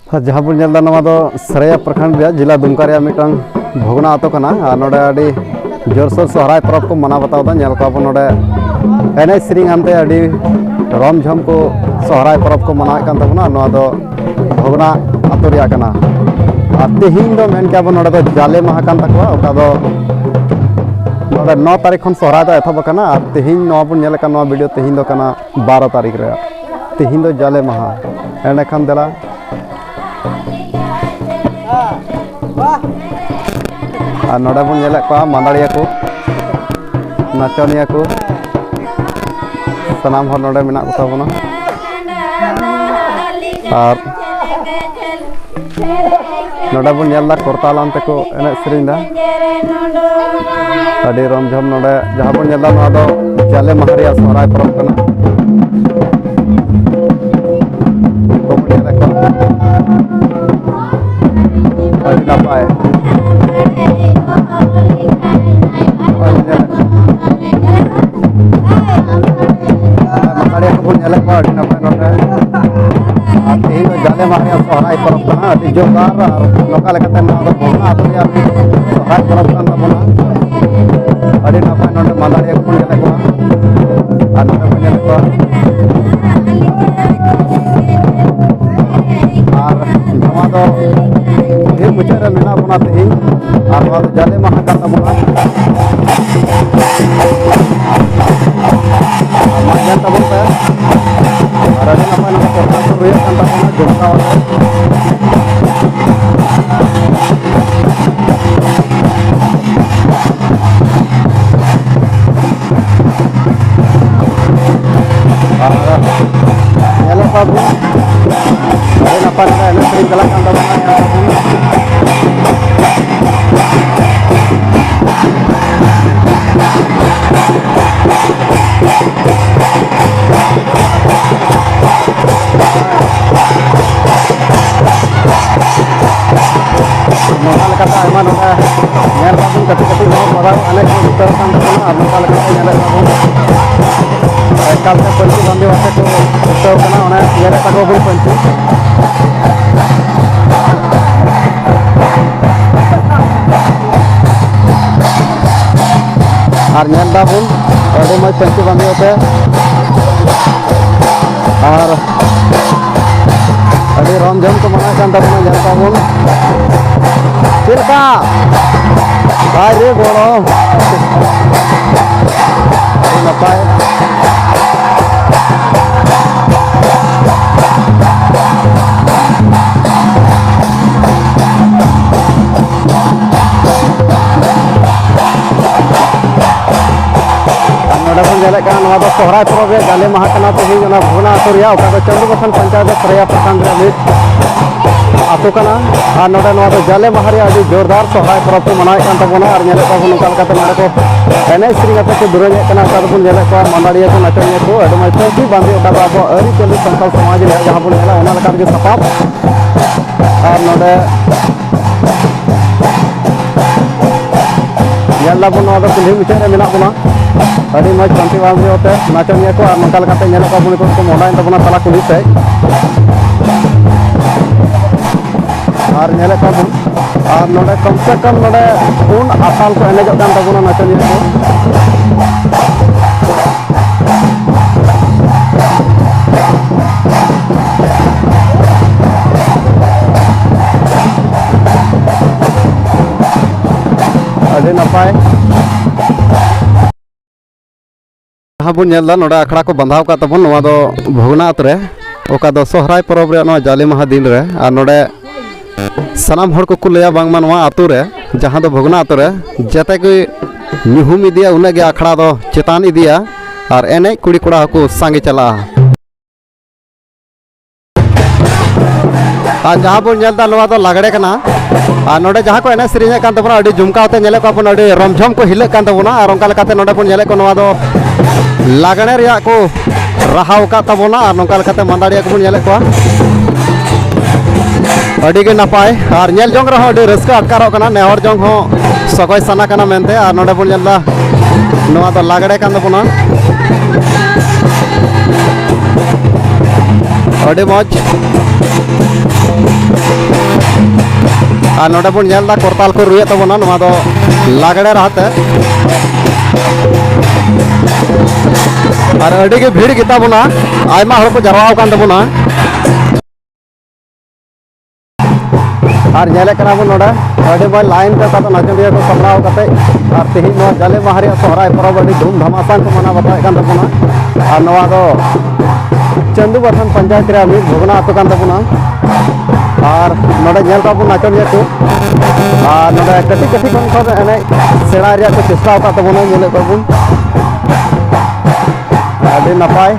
जहाँ बन नेलदा नवा दो सरेया प्रखंड रे जिला दुमका रे मिटन भोगना आतो कना आर नोडे आडी जोरसोर सोहराय परब को मना बताओ दा नेल को अपन नोडे एने सिरिंग आनते आडी रम झम को सोहराय परब को मना कान तबना नवा दो भोगना आतो रिया कना आर तेहिन दो मेन के अपन नोडे दो जाले माह कान तकवा ओका दो नोडे 9 तारीख खन सोहराय दो एथब कना आर तेहिन नवा बन नेल का नवा वीडियो तेहिन दो कना 12 तारीख रे तेहिन दो जाले माह एने खान देला और नोडे बन नेले को मांदाड़िया को नाचनिया को सनाम हर नोडे मेना को ताबना और नोडे बन नेला करतालान ते को एने सेरिंग दा अडी रमझम नोडे जहां बन नेला नोआ दो जाले महरिया सोहराय परब कना को बन नेला को अडी नापाय जाले मारिया सोहराय परब कना अति जोरदार नोका लेकाते नोआ भोगना आतो रिया सोहराय परब कन तबना अति नापाय नोडे मादाड़िया को नेले को आर नोडे को नेले को आर नोआ दो ढेर मुचा रे मेना बना तेहिन आर नोआ दो जाले माह कन तबना माजन तबन पे और अभी नपाय नोडे करता को रुया कन तबना जोरदा Yalah Pak, ada napa nih? Ada sering jalan kantor mana? Nongkal kata emang nongkal, nyel pun ketik-ketik mau orang anak itu terus kantor nongkal kata nyel pun. कल से पंची बंदी वाले को तो कना होना ये तक वो भी पंची और नेंदा बुन अड़ी मज पंची बंदी होते और अड़ी रमझम को मना करता बुन जनता बुन चिरका भाई रे बोलो नपाय सोहराय परब जाले माह कना तेहिन भोगना आतो रिया चंद्रबसन पंचायत सरेया प्रखंड आतो कना और नोडे नोआ दो जाले माह रे अभी जोरदार सोहराय परब को मनाए कान तबना और नेले को नोका लेकाते नोडे को एने सेरिंग आते को दुरजे कना तबन नेले को मांदाड़िया को नाचनिया को अडि मज पंची बांधे ओका बाबो अरि चलु संताल समाज रे जहां बन नेला एना लेका के सपाप और नोडे नेला बन नोआ दो कुल्ही मुचा रे मेना बना अड़ी मज पंची बांधे होते नाचनिया को और नोका लेकाते नेले को बुन को मोडाइन तबना तला कुली से और नेले को और नोडे कम से कम नोडे उन आसाल को एने जब तबना नाचनिया को अड़ी नपाय जहाँ बन नेलदा नोडे अखड़ा को बंधाव का तबन नोआ दो भोगना आतो रे ओका दो सोहराय परब रे नोआ जाले माह दिन रे और नोडे सनाम हर को लैया बांगमा नोआ आतो रे जहाँ दो भोगना आतो रे जते को निहुम इदिया उन्हें गे अखड़ा दो चेतान इदिया और एने कुड़ी कोड़ा को सांगे चला और जहाँ बन नेलदा नोआ दो लागड़े कना और नोडे जहाँ को एने सेरिंग कान तबना अडी जुमका होते नेले को अपन अडी रमझम को हिले कान तबना और ओंका लेकाते नोडे बन नेले को नोआ दो लागणे रिया को राहाव का तबना और नोंका लेकाते मांदाड़िया को बन नेले को अड़ी के नपाय और नेल जोंग रहो अड़ी रस्का अटकारो कना नेहर जोंग हो सगय साना कना मेनते और नोडे बन नेलदा नोआ दो लागड़े कान तबना अड़ी मज और नोडे बन नेलदा करताल को रुए तबना नवा दो लागड़े रहते और अड़ी के भीड़ गिता बना आयमा हर को जरवाव कान तबना और नेले कना बन नोडे अड़ी बल लाइन ते ता नाचंदिया को सपराव कते और तेही नो जाले माहरिया सोहराय परब अड़ी धूम धमासान को मना बताए कान तबना और नवा दो चंदू बर्धन पंचायत रे अमी भोगना आतो कान तबना और नोडे नेल काबू नाचंदिया को और नोडे कटी कटी कोन को एने सेड़ा रिया को चेष्टा होता तबना नेले काबू अड़ी नपाय